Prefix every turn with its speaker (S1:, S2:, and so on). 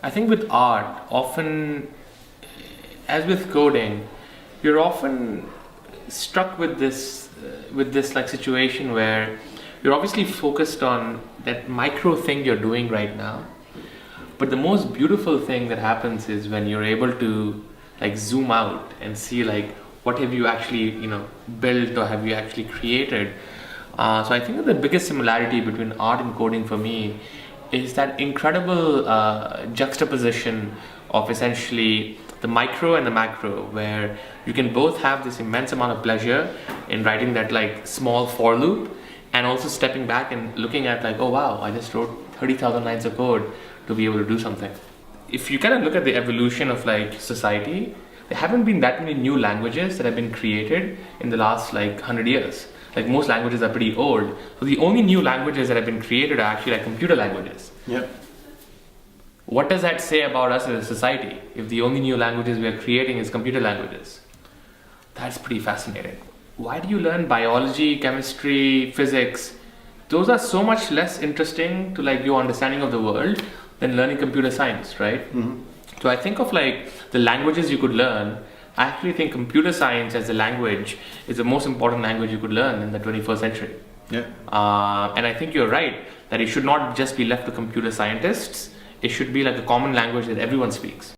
S1: I think with art, often, as with coding, you're often struck with this like situation where you're obviously focused on that micro thing you're doing right now. But the most beautiful thing that happens is when you're able to like zoom out and see like what have you actually built or have you actually created. So I think that the biggest similarity between art and coding for me is that incredible juxtaposition of essentially the micro and the macro, where you can both have this immense amount of pleasure in writing that like small for loop, and also stepping back and looking at like, oh wow, I just wrote 30,000 lines of code to be able to do something. If you kind of look at the evolution of like society, there haven't been that many new languages that have been created in the last like 100 years. Like most languages are pretty old. So the only new languages that have been created are actually like computer languages.
S2: Yep.
S1: What does that say about us as a society if the only new languages we are creating is computer languages? That's pretty fascinating. Why do you learn biology, chemistry, physics? Those are so much less interesting to like your understanding of the world than learning computer science, right?
S2: Mm-hmm.
S1: So I think of like the languages you could learn. I actually think computer science as a language is the most important language you could learn in the 21st century.
S2: Yeah.
S1: And I think you're right that it should not just be left to computer scientists. It should be like a common language that everyone speaks.